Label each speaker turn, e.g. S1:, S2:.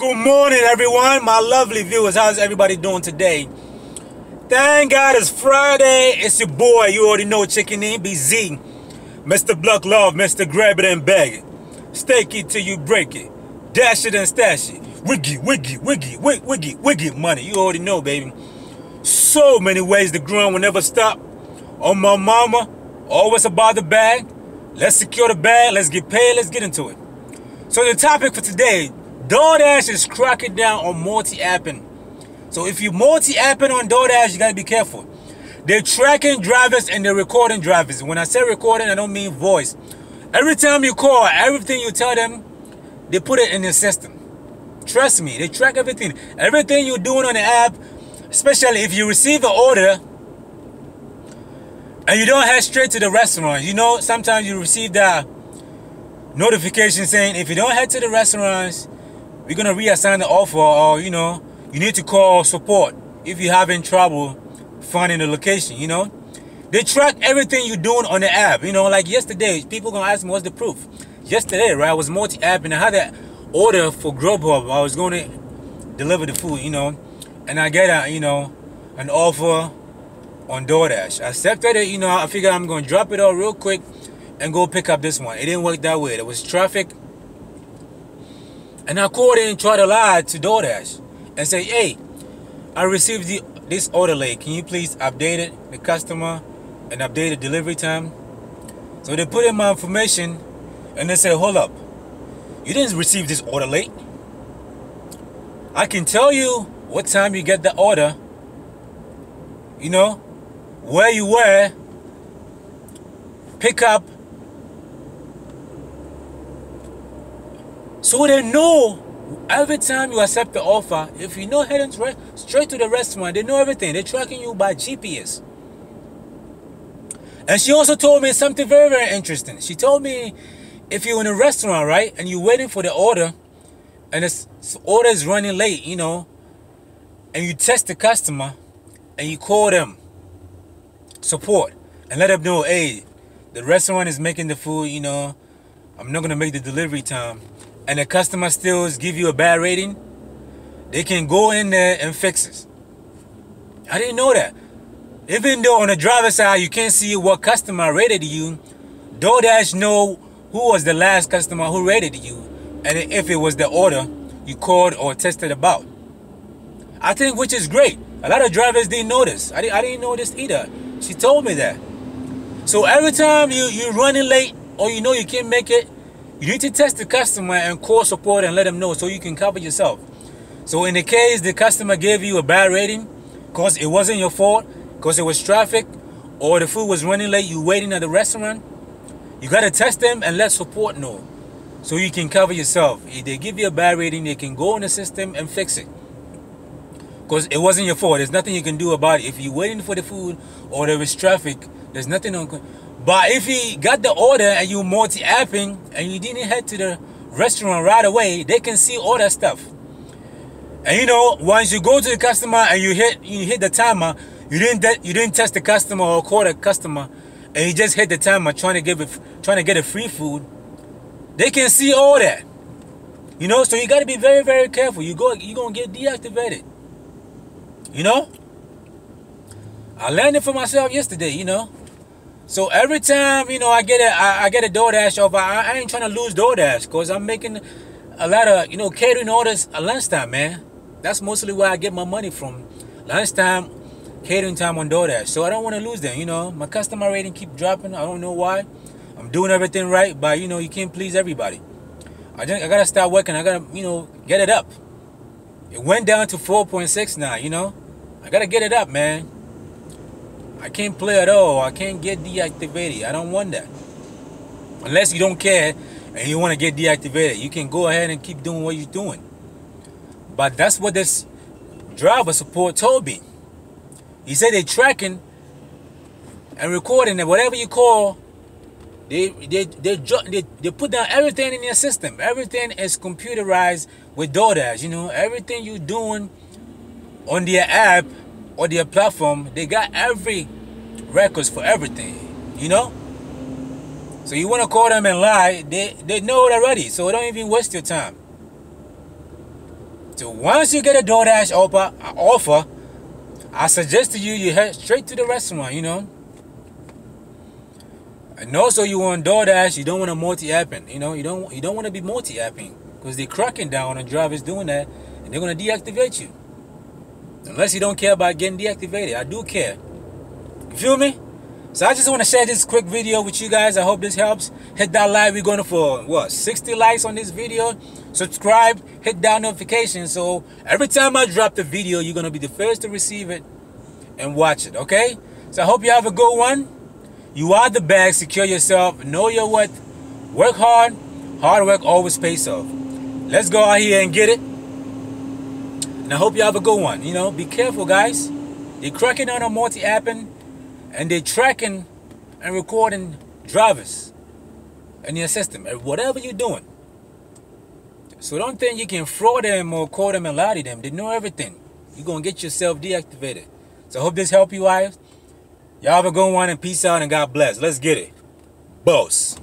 S1: Good morning, everyone, my lovely viewers. How's everybody doing today? Thank God it's Friday. It's your boy, you already know, Chicken in BZ, Mr. Bluck Love, Mr. Grab It and Bag It, Stake It Till You Break It, Dash It and Stash It, Wiggy, Wiggy, Wiggy, Wiggy, Wiggy, Wiggy money. You already know, baby. So many ways the grind will never stop. On my mama, always about the bag. Let's secure the bag. Let's get paid. Let's get into it. So the topic for today, Doordash is cracking down on multi-apping. So if you multi-apping on Doordash, you gotta be careful. They're tracking drivers and they're recording drivers. When I say recording, I don't mean voice. Every time you call, everything you tell them, they put it in the system. Trust me, they track everything. Everything you're doing on the app, especially if you receive an order and you don't head straight to the restaurant. You know, sometimes you receive that notification saying if you don't head to the restaurants, we're gonna reassign the offer, or you know, you need to call support if you're having trouble finding the location. You know, they track everything you're doing on the app. You know, like yesterday, people gonna ask me what's the proof. Yesterday, right, I was multi-apping. I had that order for Grubhub. I was going to deliver the food, you know, and I get a, you know, an offer on Doordash. I accepted it. You know, I figured I'm gonna drop it all real quick and go pick up this one. It didn't work that way. There was traffic. And I called in and tried to lie to Doordash and say, hey, I received this order late. Can you please update it, the customer, and update the delivery time? So they put in my information and they said, hold up. You didn't receive this order late. I can tell you what time you get the order, you know, where you were, pick up. So they know every time you accept the offer, if you know heading straight to the restaurant, they know everything. They're tracking you by GPS. And she also told me something very, very interesting. She told me if you're in a restaurant, right, and you're waiting for the order, and this order is running late, you know, and you test the customer, and you call them support, and let them know, hey, the restaurant is making the food, you know, I'm not going to make the delivery time, and the customer still give you a bad rating, they can go in there and fix it. I didn't know that. Even though on the driver's side, you can't see what customer rated you, Doordash know who was the last customer who rated you, and if it was the order you called or tested about. I think, which is great. A lot of drivers didn't know this. I didn't know this either. She told me that. So every time you're running late or you know you can't make it, you need to test the customer and call support and let them know so you can cover yourself. So in the case the customer gave you a bad rating because it wasn't your fault, because it was traffic, or the food was running late, you waiting at the restaurant, you got to test them and let support know so you can cover yourself. If they give you a bad rating, they can go in the system and fix it. Because it wasn't your fault. There's nothing you can do about it. If you're waiting for the food or there is traffic, there's nothing on. But if you got the order and you multi-apping and you didn't head to the restaurant right away, they can see all that stuff. And you know, once you go to the customer and you hit the timer, you didn't test the customer or call the customer, and you just hit the timer trying to get a free food, they can see all that. You know, so you got to be very, very careful. You're gonna get deactivated. You know, I learned it for myself yesterday. You know, so every time, you know, I get a Doordash offer, I ain't trying to lose Doordash because I'm making a lot of, you know, catering orders at lunchtime, man. That's mostly where I get my money from. Lunchtime catering time on Doordash. So I don't want to lose them, you know. My customer rating keep dropping. I don't know why. I'm doing everything right, but you know, you can't please everybody. I gotta start working. I gotta, you know, get it up. It went down to 4.6 now, you know. I gotta get it up, man. I can't play at all. I can't get deactivated. I don't want that. Unless you don't care and you want to get deactivated, you can go ahead and keep doing what you're doing. But that's what this driver support told me. He said they're tracking and recording that whatever you call, they put down everything in your system. Everything is computerized with Doordash. You know, everything you're doing on their app or their platform, they got every records for everything. You know. So you want to call them and lie, they know it already. So don't even waste your time. So once you get a DoorDash offer, I suggest to you, you head straight to the restaurant, you know. And also you on DoorDash, you don't want to multi-apping, you know, you don't want to be multi-apping, because they're cracking down on drivers doing that, and they're going to deactivate you. Unless you don't care about getting deactivated. I do care. You feel me? So I just want to share this quick video with you guys. I hope this helps. Hit that like. We're going for, what, 60 likes on this video. Subscribe. Hit that notification. So every time I drop the video, you're going to be the first to receive it and watch it, okay? So I hope you have a good one. You are the bag. Secure yourself. Know your worth. Work hard. Hard work always pays off. Let's go out here and get it. And I hope you have a good one. You know, be careful, guys. They're cracking on multi-apping. And they're tracking and recording drivers in your system, whatever you're doing. So don't think you can fraud them or call them and lie to them. They know everything. You're going to get yourself deactivated. So I hope this helped you, guys. Y'all have a good one, and peace out, and God bless. Let's get it. Boss.